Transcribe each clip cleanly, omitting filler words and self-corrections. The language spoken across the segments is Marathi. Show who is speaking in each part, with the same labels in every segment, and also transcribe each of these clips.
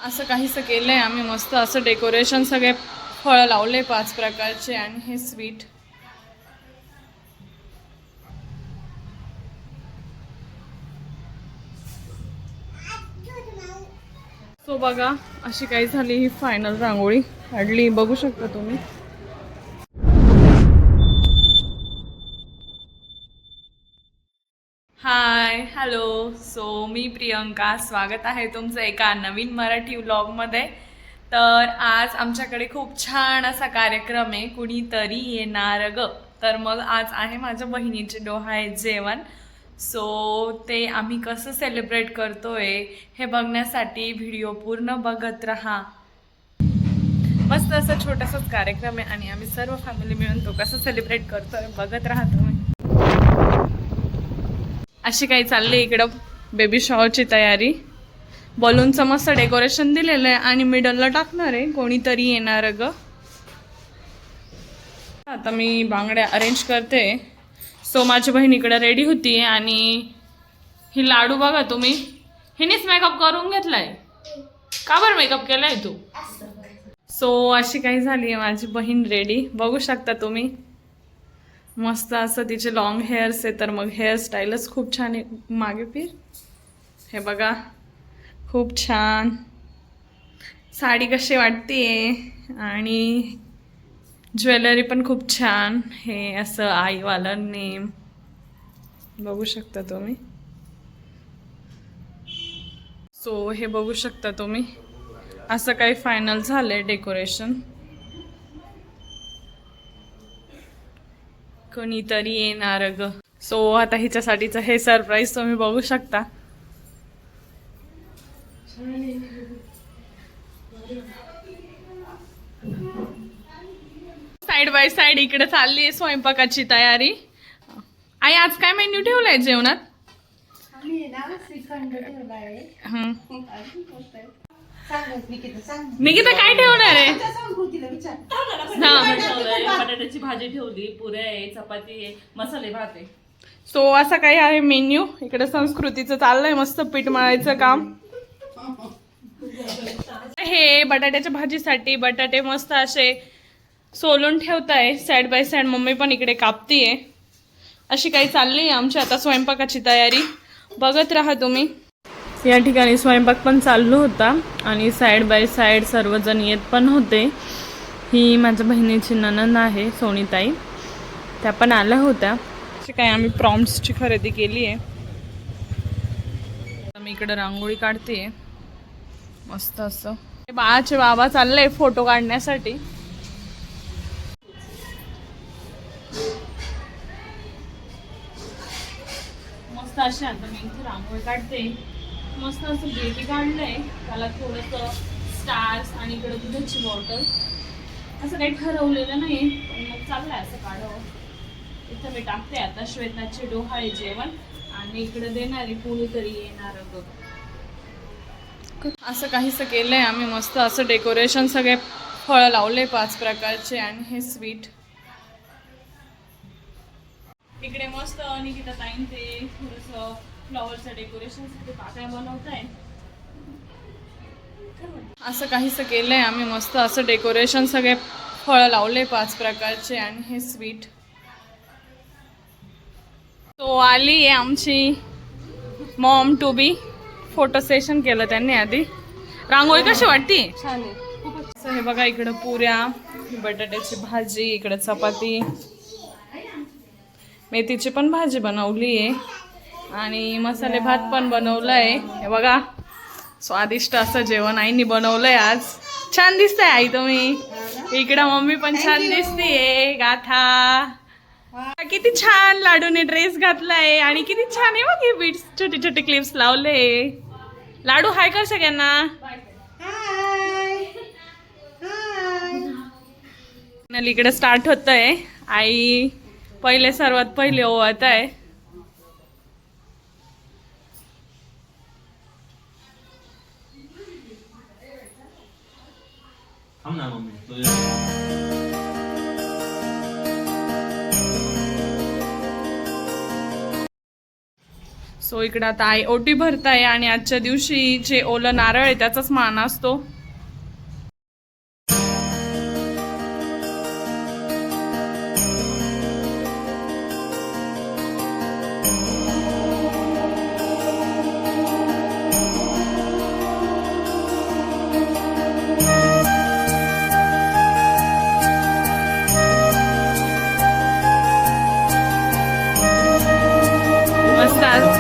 Speaker 1: असं काहीसं केलंय आम्ही मस्त असं डेकोरेशन, सगळे फळं लावले 5 प्रकारचे आणि हे स्वीट. सो बघा अशी काही झाली ही फायनल रांगोळी काढली, बघू शकता तुम्ही. Hi hello. सो मी प्रियंका, स्वागत आहे तुमचं एका नवीन मराठी व्लॉगमध्ये. तर आज आमच्याकडे खूप छान असा कार्यक्रम आहे, कुणीतरी येणार ग. तर मग आज आहे माझ्या बहिणीचे डोहाळे जेवण. सो ते आम्ही कसं सेलिब्रेट करतोय हे बघण्यासाठी व्हिडिओ पूर्ण बघत राहा. मस्त असं छोटासाच कार्यक्रम आहे आणि आम्ही सर्व फॅमिली मिळून तो कसं सेलिब्रेट करतोय बघत राहा तुम्ही. अशी काही चालली इकडं बेबी शॉवरची तयारी. बलूनचं मस्त डेकोरेशन दिलेलं आहे आणि मिडलला टाकणार आहे कोणीतरी येणार ग. आता मी बांगड्या अरेंज करते. सो माझी बहीण इकडे रेडी होती आणि ही लाडू बघा तुम्ही, हिनेच मेकअप करून घेतलाय. का बरं मेकअप केलाय तू? सो अशी काही झाली आहे माझी बहीण रेडी, बघू शकता तुम्ही. मस्त असं तिचे लॉंग हेअर्स आहे, तर मग हेअरस्टाईलच खूप छान आहे. मागे फिर, हे बघा खूप छान. साडी कशी वाटतेय आणि ज्वेलरी पण खूप छान. हे असं आईवालं नेम बघू शकता तुम्ही. सो हे बघू शकता तुम्ही, असं काही फायनल झालंय डेकोरेशन. कोणीतरी येणार ग. सो आता हिच्यासाठीचं हे सरप्राईज तुम्ही बघू शकता. साइड बाय साइड इकडे चालली आहे स्वयंपाकाची तयारी. आई आज काय मेन्यू ठेवलाय जेवणात? निकिता काय ठेवणार आहे?
Speaker 2: बटाट्याची भाजी ठेवली, पुऱ्या आहे, चपाती आहे, मसाले भात आहे.
Speaker 1: सो असा काही आहे मेन्यू. इकडे संस्कृतीचं चाललंय मस्त पीठ मळायचं काम. हे बटाट्याच्या भाजीसाठी बटाटे मस्त असे सोलून ठेवताय साइड बाय साइड. मम्मी पण इकडे कापतीये. अशी काही चालली आमची आता स्वयंपाकाची तयारी, बघत राहा तुम्ही. या ठिकाणी स्वयंपाक पण चालू होता आणि साइड बाय साइड सर्वजण येत पण होते. ही माझ्या बहिणीची नणंद आहे सोनीताई, त्या पण आल्या होत्या. अशी काही आम्ही प्रॉम्प्ट्सची खरेदी केली आहे. मी इकडे रांगोळी काढते मस्त असं. बाळाचे बाबा चालले फोटो काढण्यासाठी. मस्त अशी आता मी इथे रांगोळी काढते. मस्त असं बेबी काढलंय, त्याला थोडंसं स्टार्स आणि इकडे दुधाची बॉटल. असं काही ठरवलेलं नाही पण मग चाललंय असं काढावं. इथं मी टाकते आता श्वेताचे डोहाळे जेवण आणि इकडे देणारी कोणीतरी येणार ग. असं काहीसं केलंय आम्ही मस्त असं डेकोरेशन, सगळे फळं लावले 5 प्रकारचे आणि हे स्वीट. इकडे मस्त निकिता ताईन ते थोडंसं फ्लॉवरचं डेकोरेशनसाठी पाकळ्या बनवताय. असं काहीसं केलंय आम्ही मस्त असं डेकोरेशन, सगळे फळं लावले 5 प्रकारचे आणि हे स्वीट. तो आली आहे आमची mom to be. Photo session केलं त्यांनी आधी. रांगोळी कशी वाटते?
Speaker 2: छान आहे.
Speaker 1: हे बघा इकडं पुऱ्या, बटाट्याची भाजी, इकडे चपाती, मेथीची पण भाजी बनवली आहे आणि मसाले भात पण बनवलाय. हे बघा स्वादिष्ट असं जेवण आईनी बनवलंय आज. छान दिसतंय आई तुम्ही. इकडं मम्मी पण छान दिसतीये. गाथा किती छान लाडूने ड्रेस घातलाय आणि किती छान आहे बघ, बीट्स छोटे छोटे क्लिप्स लावले. लाडू हाय कर सगळ्यांना. इकडे स्टार्ट होतंय. आई पहिले सर्वात पहिले ओवाळत आहे. सो इकडे आता आई ओटी भरताय आणि आजच्या दिवशी जे ओलं नारळ आहे त्याचाच मान असतो. मस्त आज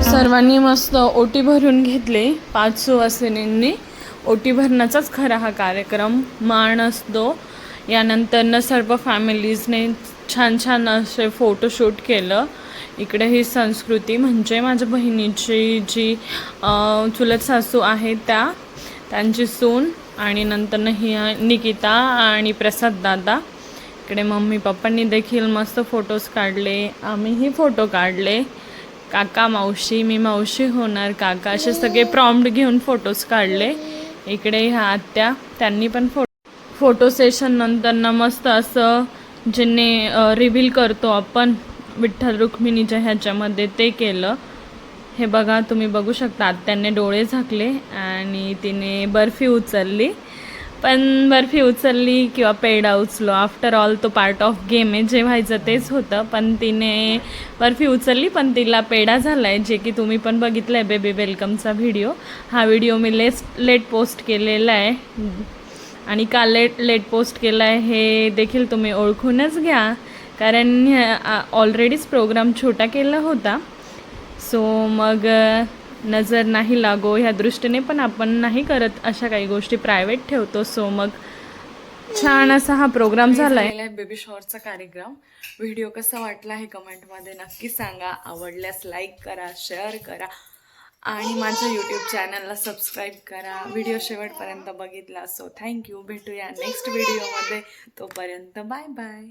Speaker 1: सर्वांनी मस्त ओटी भरून घेतले. 5 सुवासिनींनी ओटी भरण्याचाच खरा हा कार्यक्रम मान असतो. यानंतर सर्व फॅमिलीजने छान छान असे फोटोशूट केलं. इकडे ही संस्कृती म्हणजे माझ्या बहिणीची जी चुलत सासू आहे त्यांची सून आणि नंतर ही निकिता आणि प्रसाद दादा. इकडे मम्मी पप्पांनी देखील मस्त फोटोज काढले. आम्हीही फोटो काढले. काका मावशी, मी मावशी होणार काका, असे सगळे प्रॉम्प्ट घेऊन फोटोज काढले. इकडे ह्या आत्या त्यांनी पण फोटो सेशन नंतर मस्त असं ज्यांनी रिव्हील करतो आपण विठ्ठल रुक्मिणीच्या ह्याच्यामध्ये ते केलं. हे बघा तुम्ही बघू शकता आत्याने डोळे झाकले आणि तिने बर्फी उचलली. पण बर्फी उचलली किंवा पेढा उचलो, आफ्टर ऑल तो पार्ट ऑफ गेम आहे, जे व्हायचं तेच होतं. पण तिने बर्फी उचलली पण तिला पेढा झाला आहे, जे की तुम्ही पण बघितलं आहे बेबी वेलकमचा व्हिडिओ. हा व्हिडिओ मी लेट पोस्ट केलेला आहे आणि का लेट पोस्ट केला आहे हे देखील तुम्ही ओळखूनच घ्या, कारण ऑलरेडीच प्रोग्राम छोटा केला होता. सो मग नजर नाही लागो ह्या दृष्टीने पण आपण नाही करत अशा काही गोष्टी, प्रायव्हेट ठेवतो. सो मग छान असा हा प्रोग्राम झालाय बेबी शॉवरचा कार्यक्रम. व्हिडिओ कसा वाटला हे कमेंटमध्ये नक्की सांगा. आवडल्यास लाईक करा, शेअर करा आणि माझ्या यूट्यूब चॅनलला सबस्क्राईब करा. व्हिडिओ शेवटपर्यंत बघितला. So thank you. भेटूया नेक्स्ट व्हिडिओमध्ये. तोपर्यंत बाय बाय.